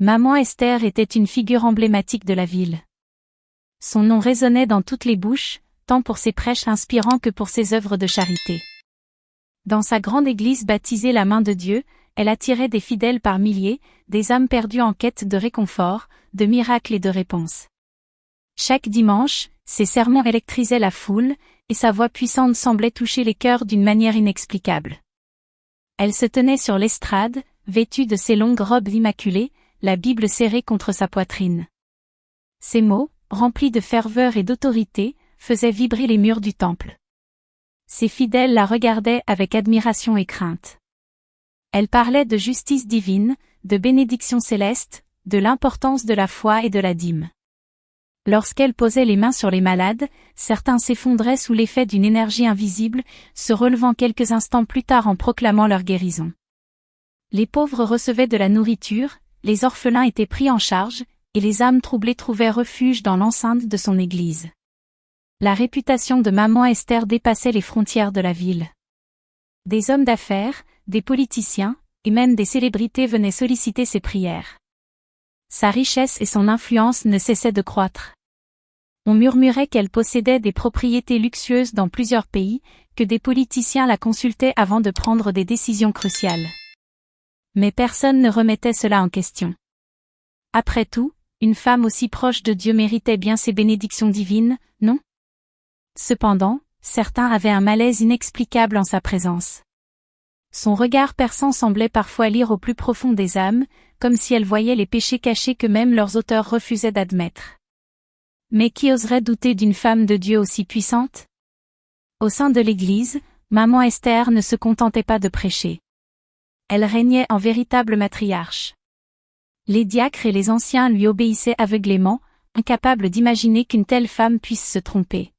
Maman Esther était une figure emblématique de la ville. Son nom résonnait dans toutes les bouches, tant pour ses prêches inspirants que pour ses œuvres de charité. Dans sa grande église baptisée la Main de Dieu, elle attirait des fidèles par milliers, des âmes perdues en quête de réconfort, de miracles et de réponses. Chaque dimanche, ses sermons électrisaient la foule, et sa voix puissante semblait toucher les cœurs d'une manière inexplicable. Elle se tenait sur l'estrade, vêtue de ses longues robes immaculées, la Bible serrée contre sa poitrine. Ses mots, remplis de ferveur et d'autorité, faisaient vibrer les murs du temple. Ses fidèles la regardaient avec admiration et crainte. Elle parlait de justice divine, de bénédiction céleste, de l'importance de la foi et de la dîme. Lorsqu'elle posait les mains sur les malades, certains s'effondraient sous l'effet d'une énergie invisible, se relevant quelques instants plus tard en proclamant leur guérison. Les pauvres recevaient de la nourriture, les orphelins étaient pris en charge, et les âmes troublées trouvaient refuge dans l'enceinte de son église. La réputation de Maman Esther dépassait les frontières de la ville. Des hommes d'affaires, des politiciens, et même des célébrités venaient solliciter ses prières. Sa richesse et son influence ne cessaient de croître. On murmurait qu'elle possédait des propriétés luxueuses dans plusieurs pays, que des politiciens la consultaient avant de prendre des décisions cruciales. Mais personne ne remettait cela en question. Après tout, une femme aussi proche de Dieu méritait bien ses bénédictions divines, non? Cependant, certains avaient un malaise inexplicable en sa présence. Son regard perçant semblait parfois lire au plus profond des âmes, comme si elle voyait les péchés cachés que même leurs auteurs refusaient d'admettre. Mais qui oserait douter d'une femme de Dieu aussi puissante? Au sein de l'Église, Maman Esther ne se contentait pas de prêcher. Elle régnait en véritable matriarche. Les diacres et les anciens lui obéissaient aveuglément, incapables d'imaginer qu'une telle femme puisse se tromper.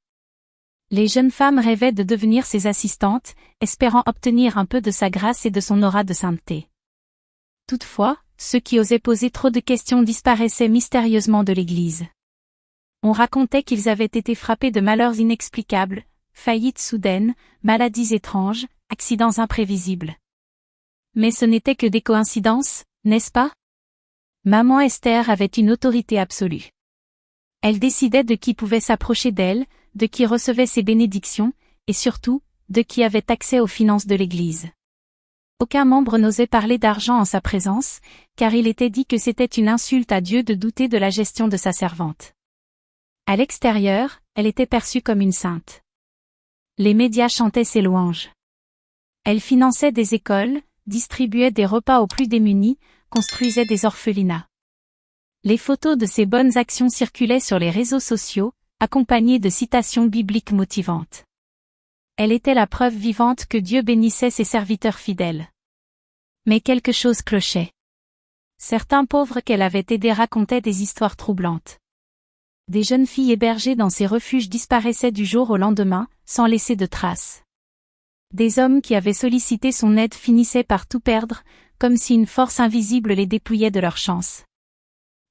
Les jeunes femmes rêvaient de devenir ses assistantes, espérant obtenir un peu de sa grâce et de son aura de sainteté. Toutefois, ceux qui osaient poser trop de questions disparaissaient mystérieusement de l'Église. On racontait qu'ils avaient été frappés de malheurs inexplicables, faillites soudaines, maladies étranges, accidents imprévisibles. Mais ce n'était que des coïncidences, n'est-ce pas? Maman Esther avait une autorité absolue. Elle décidait de qui pouvait s'approcher d'elle, de qui recevait ses bénédictions, et surtout, de qui avait accès aux finances de l'Église. Aucun membre n'osait parler d'argent en sa présence, car il était dit que c'était une insulte à Dieu de douter de la gestion de sa servante. À l'extérieur, elle était perçue comme une sainte. Les médias chantaient ses louanges. Elle finançait des écoles, distribuait des repas aux plus démunis, construisait des orphelinats. Les photos de ses bonnes actions circulaient sur les réseaux sociaux, accompagnées de citations bibliques motivantes. Elle était la preuve vivante que Dieu bénissait ses serviteurs fidèles. Mais quelque chose clochait. Certains pauvres qu'elle avait aidés racontaient des histoires troublantes. Des jeunes filles hébergées dans ces refuges disparaissaient du jour au lendemain, sans laisser de traces. Des hommes qui avaient sollicité son aide finissaient par tout perdre, comme si une force invisible les dépouillait de leur chance.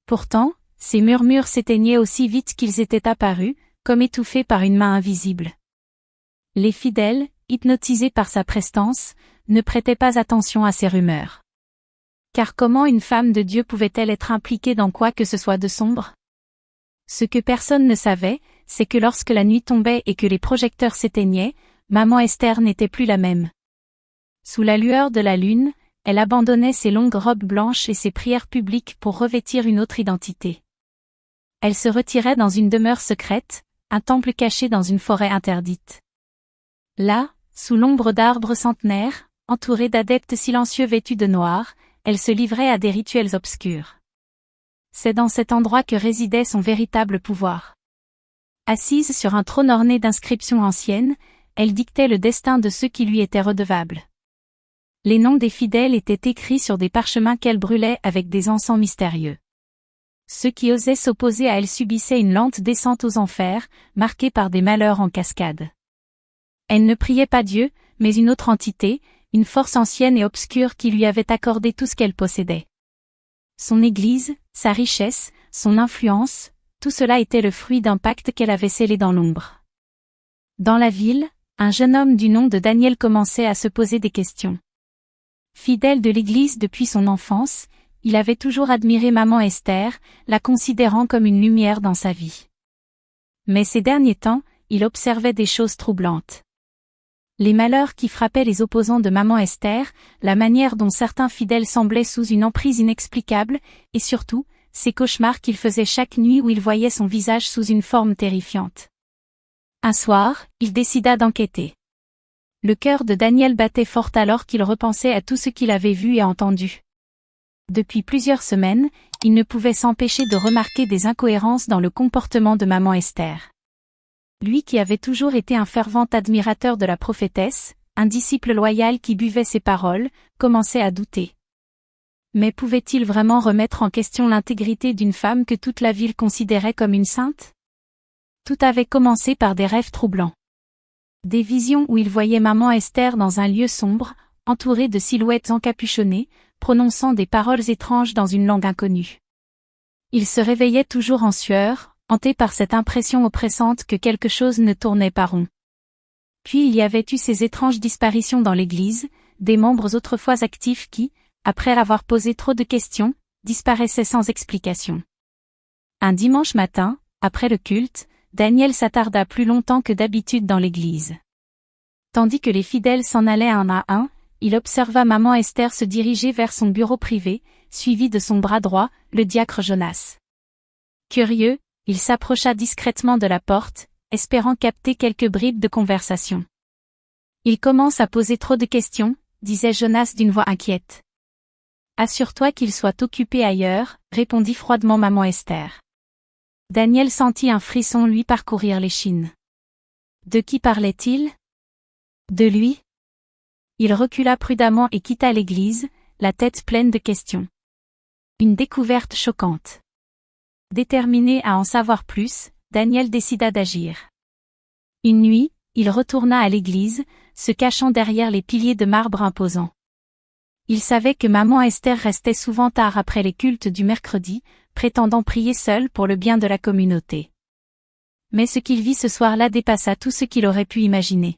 Pourtant, ces murmures s'éteignaient aussi vite qu'ils étaient apparus, comme étouffés par une main invisible. Les fidèles, hypnotisés par sa prestance, ne prêtaient pas attention à ces rumeurs. Car comment une femme de Dieu pouvait-elle être impliquée dans quoi que ce soit de sombre? Ce que personne ne savait, c'est que lorsque la nuit tombait et que les projecteurs s'éteignaient, Maman Esther n'était plus la même. Sous la lueur de la lune, elle abandonnait ses longues robes blanches et ses prières publiques pour revêtir une autre identité. Elle se retirait dans une demeure secrète, un temple caché dans une forêt interdite. Là, sous l'ombre d'arbres centenaires, entourée d'adeptes silencieux vêtus de noir, elle se livrait à des rituels obscurs. C'est dans cet endroit que résidait son véritable pouvoir. Assise sur un trône orné d'inscriptions anciennes, elle dictait le destin de ceux qui lui étaient redevables. Les noms des fidèles étaient écrits sur des parchemins qu'elle brûlait avec des encens mystérieux. Ceux qui osaient s'opposer à elle subissaient une lente descente aux enfers, marquée par des malheurs en cascade. Elle ne priait pas Dieu, mais une autre entité, une force ancienne et obscure qui lui avait accordé tout ce qu'elle possédait. Son église, sa richesse, son influence, tout cela était le fruit d'un pacte qu'elle avait scellé dans l'ombre. Dans la ville, un jeune homme du nom de Daniel commençait à se poser des questions. Fidèle de l'Église depuis son enfance, il avait toujours admiré maman Esther, la considérant comme une lumière dans sa vie. Mais ces derniers temps, il observait des choses troublantes. Les malheurs qui frappaient les opposants de maman Esther, la manière dont certains fidèles semblaient sous une emprise inexplicable, et surtout, ces cauchemars qu'il faisait chaque nuit où il voyait son visage sous une forme terrifiante. Un soir, il décida d'enquêter. Le cœur de Daniel battait fort alors qu'il repensait à tout ce qu'il avait vu et entendu. Depuis plusieurs semaines, il ne pouvait s'empêcher de remarquer des incohérences dans le comportement de maman Esther. Lui qui avait toujours été un fervent admirateur de la prophétesse, un disciple loyal qui buvait ses paroles, commençait à douter. Mais pouvait-il vraiment remettre en question l'intégrité d'une femme que toute la ville considérait comme une sainte? Tout avait commencé par des rêves troublants. Des visions où il voyait maman Esther dans un lieu sombre, entourée de silhouettes encapuchonnées, prononçant des paroles étranges dans une langue inconnue. Il se réveillait toujours en sueur, hanté par cette impression oppressante que quelque chose ne tournait pas rond. Puis il y avait eu ces étranges disparitions dans l'église, des membres autrefois actifs qui, après avoir posé trop de questions, disparaissaient sans explication. Un dimanche matin, après le culte, Daniel s'attarda plus longtemps que d'habitude dans l'église. Tandis que les fidèles s'en allaient un à un, il observa maman Esther se diriger vers son bureau privé, suivi de son bras droit, le diacre Jonas. Curieux, il s'approcha discrètement de la porte, espérant capter quelques bribes de conversation. « Il commence à poser trop de questions », disait Jonas d'une voix inquiète. « Assure-toi qu'il soit occupé ailleurs », répondit froidement maman Esther. Daniel sentit un frisson lui parcourir l'échine. De qui parlait-il? De lui? Il recula prudemment et quitta l'église, la tête pleine de questions. Une découverte choquante. Déterminé à en savoir plus, Daniel décida d'agir. Une nuit, il retourna à l'église, se cachant derrière les piliers de marbre imposants. Il savait que maman Esther restait souvent tard après les cultes du mercredi, prétendant prier seule pour le bien de la communauté. Mais ce qu'il vit ce soir-là dépassa tout ce qu'il aurait pu imaginer.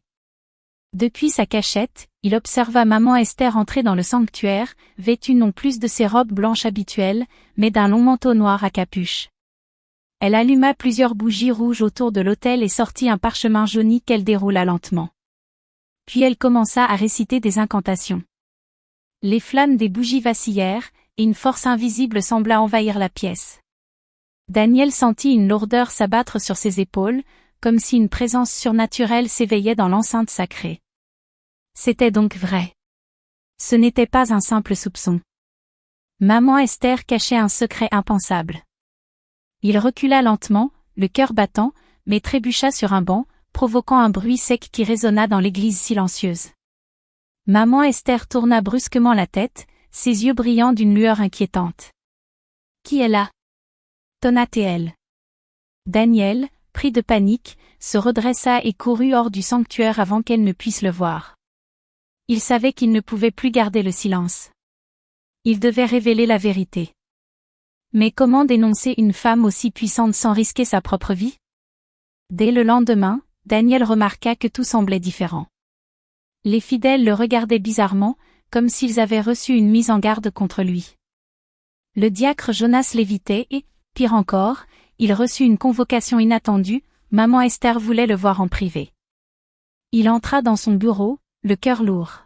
Depuis sa cachette, il observa maman Esther entrer dans le sanctuaire, vêtue non plus de ses robes blanches habituelles, mais d'un long manteau noir à capuche. Elle alluma plusieurs bougies rouges autour de l'autel et sortit un parchemin jauni qu'elle déroula lentement. Puis elle commença à réciter des incantations. Les flammes des bougies vacillèrent, et une force invisible sembla envahir la pièce. Daniel sentit une lourdeur s'abattre sur ses épaules, comme si une présence surnaturelle s'éveillait dans l'enceinte sacrée. C'était donc vrai. Ce n'était pas un simple soupçon. Maman Esther cachait un secret impensable. Il recula lentement, le cœur battant, mais trébucha sur un banc, provoquant un bruit sec qui résonna dans l'église silencieuse. Maman Esther tourna brusquement la tête, ses yeux brillant d'une lueur inquiétante. « Qui est là » tonna-t-elle. Daniel, pris de panique, se redressa et courut hors du sanctuaire avant qu'elle ne puisse le voir. Il savait qu'il ne pouvait plus garder le silence. Il devait révéler la vérité. Mais comment dénoncer une femme aussi puissante sans risquer sa propre vie? Dès le lendemain, Daniel remarqua que tout semblait différent. Les fidèles le regardaient bizarrement, comme s'ils avaient reçu une mise en garde contre lui. Le diacre Jonas l'évitait et, pire encore, il reçut une convocation inattendue, maman Esther voulait le voir en privé. Il entra dans son bureau, le cœur lourd.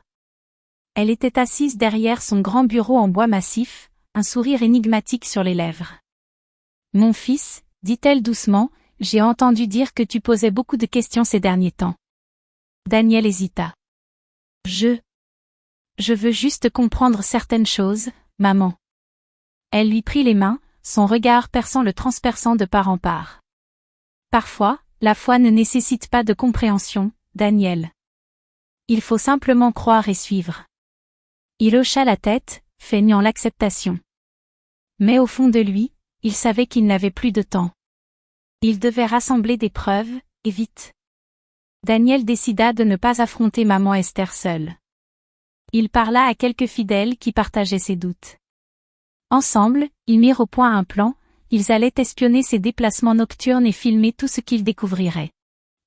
Elle était assise derrière son grand bureau en bois massif, un sourire énigmatique sur les lèvres. « Mon fils, dit-elle doucement, j'ai entendu dire que tu posais beaucoup de questions ces derniers temps. » Daniel hésita. Je veux juste comprendre certaines choses, maman. Elle lui prit les mains, son regard perçant le transperçant de part en part. Parfois, la foi ne nécessite pas de compréhension, Daniel. Il faut simplement croire et suivre. Il hocha la tête, feignant l'acceptation. Mais au fond de lui, il savait qu'il n'avait plus de temps. Il devait rassembler des preuves, et vite. Daniel décida de ne pas affronter maman Esther seule. Il parla à quelques fidèles qui partageaient ses doutes. Ensemble, ils mirent au point un plan, ils allaient espionner ses déplacements nocturnes et filmer tout ce qu'ils découvriraient.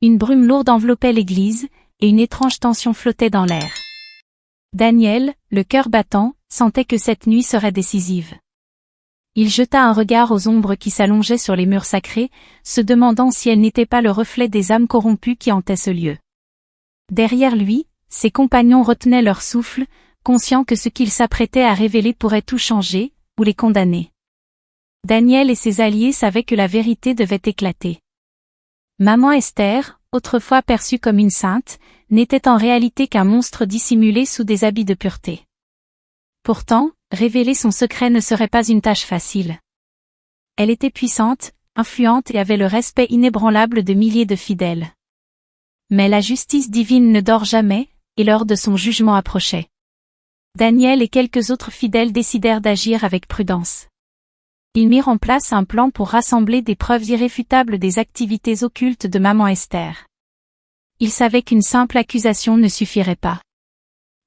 Une brume lourde enveloppait l'église, et une étrange tension flottait dans l'air. Daniel, le cœur battant, sentait que cette nuit serait décisive. Il jeta un regard aux ombres qui s'allongeaient sur les murs sacrés, se demandant si elles n'étaient pas le reflet des âmes corrompues qui hantaient ce lieu. Derrière lui, ses compagnons retenaient leur souffle, conscients que ce qu'il s'apprêtait à révéler pourrait tout changer, ou les condamner. Daniel et ses alliés savaient que la vérité devait éclater. Maman Esther, autrefois perçue comme une sainte, n'était en réalité qu'un monstre dissimulé sous des habits de pureté. Pourtant, révéler son secret ne serait pas une tâche facile. Elle était puissante, influente et avait le respect inébranlable de milliers de fidèles. Mais la justice divine ne dort jamais, et l'heure de son jugement approchait. Daniel et quelques autres fidèles décidèrent d'agir avec prudence. Ils mirent en place un plan pour rassembler des preuves irréfutables des activités occultes de Maman Esther. Ils savaient qu'une simple accusation ne suffirait pas.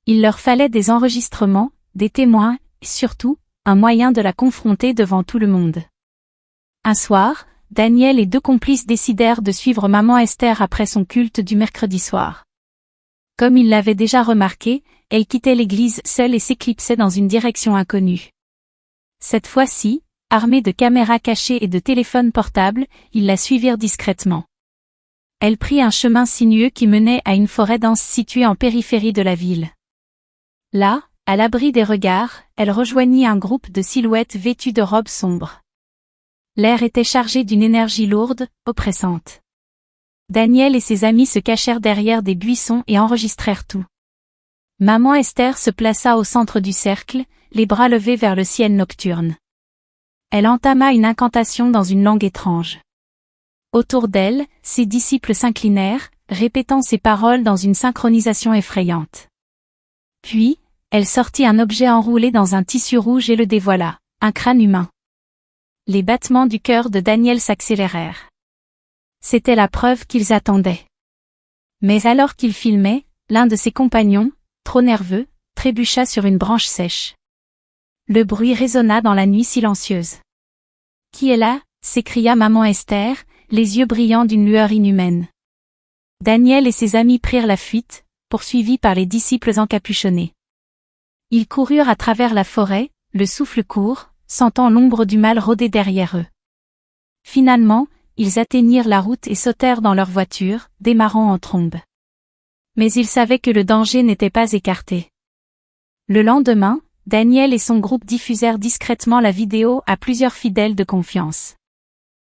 Il leur fallait des enregistrements, des témoins, et surtout, un moyen de la confronter devant tout le monde. Un soir, Daniel et deux complices décidèrent de suivre Maman Esther après son culte du mercredi soir. Comme ils l'avaient déjà remarqué, elle quittait l'église seule et s'éclipsait dans une direction inconnue. Cette fois-ci, armés de caméras cachées et de téléphones portables, ils la suivirent discrètement. Elle prit un chemin sinueux qui menait à une forêt dense située en périphérie de la ville. Là, à l'abri des regards, elle rejoignit un groupe de silhouettes vêtues de robes sombres. L'air était chargé d'une énergie lourde, oppressante. Daniel et ses amis se cachèrent derrière des buissons et enregistrèrent tout. Maman Esther se plaça au centre du cercle, les bras levés vers le ciel nocturne. Elle entama une incantation dans une langue étrange. Autour d'elle, ses disciples s'inclinèrent, répétant ces paroles dans une synchronisation effrayante. Puis, elle sortit un objet enroulé dans un tissu rouge et le dévoila, un crâne humain. Les battements du cœur de Daniel s'accélérèrent. C'était la preuve qu'ils attendaient. Mais alors qu'il filmait, l'un de ses compagnons, trop nerveux, trébucha sur une branche sèche. Le bruit résonna dans la nuit silencieuse. « Qui est là ?» s'écria Maman Esther, les yeux brillants d'une lueur inhumaine. Daniel et ses amis prirent la fuite, poursuivis par les disciples encapuchonnés. Ils coururent à travers la forêt, le souffle court, sentant l'ombre du mal rôder derrière eux. Finalement, ils atteignirent la route et sautèrent dans leur voiture, démarrant en trombe. Mais ils savaient que le danger n'était pas écarté. Le lendemain, Daniel et son groupe diffusèrent discrètement la vidéo à plusieurs fidèles de confiance.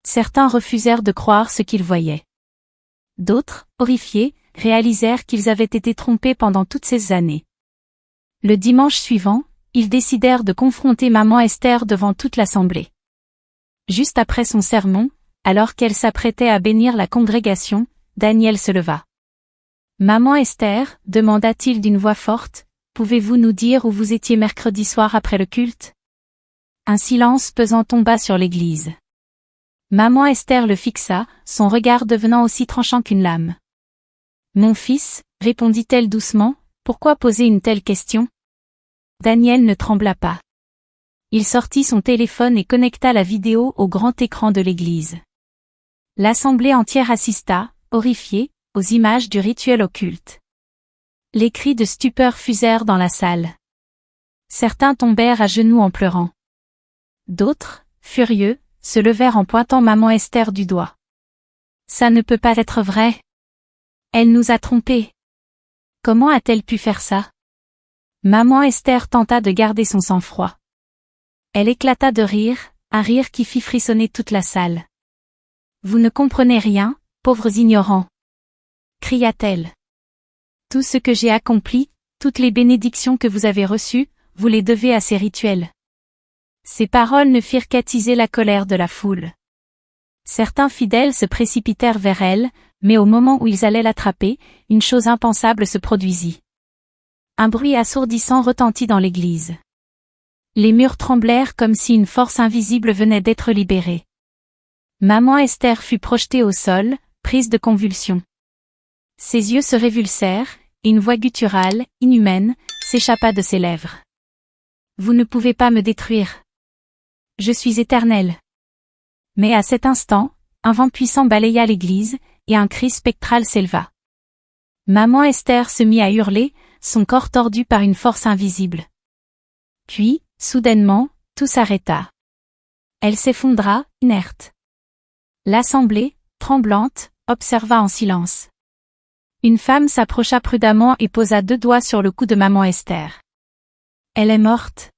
Certains refusèrent de croire ce qu'ils voyaient. D'autres, horrifiés, réalisèrent qu'ils avaient été trompés pendant toutes ces années. Le dimanche suivant, ils décidèrent de confronter Maman Esther devant toute l'assemblée. Juste après son sermon, alors qu'elle s'apprêtait à bénir la congrégation, Daniel se leva. « Maman Esther, demanda-t-il d'une voix forte, pouvez-vous nous dire où vous étiez mercredi soir après le culte ?» Un silence pesant tomba sur l'église. Maman Esther le fixa, son regard devenant aussi tranchant qu'une lame. « Mon fils, répondit-elle doucement, pourquoi poser une telle question ?» Daniel ne trembla pas. Il sortit son téléphone et connecta la vidéo au grand écran de l'église. L'assemblée entière assista, horrifiée, aux images du rituel occulte. Les cris de stupeur fusèrent dans la salle. Certains tombèrent à genoux en pleurant. D'autres, furieux, se levèrent en pointant Maman Esther du doigt. « Ça ne peut pas être vrai. Elle nous a trompés. Comment a-t-elle pu faire ça ?» Maman Esther tenta de garder son sang-froid. Elle éclata de rire, un rire qui fit frissonner toute la salle. « Vous ne comprenez rien, pauvres ignorants !» cria-t-elle. « Tout ce que j'ai accompli, toutes les bénédictions que vous avez reçues, vous les devez à ces rituels. » Ces paroles ne firent qu'attiser la colère de la foule. Certains fidèles se précipitèrent vers elle, mais au moment où ils allaient l'attraper, une chose impensable se produisit. Un bruit assourdissant retentit dans l'église. Les murs tremblèrent comme si une force invisible venait d'être libérée. Maman Esther fut projetée au sol, prise de convulsions. Ses yeux se révulsèrent, et une voix gutturale, inhumaine, s'échappa de ses lèvres. « Vous ne pouvez pas me détruire. Je suis éternelle. » Mais à cet instant, un vent puissant balaya l'église, et un cri spectral s'éleva. Maman Esther se mit à hurler, son corps tordu par une force invisible. Puis, soudainement, tout s'arrêta. Elle s'effondra, inerte. L'assemblée, tremblante, observa en silence. Une femme s'approcha prudemment et posa 2 doigts sur le cou de maman Esther. Elle est morte,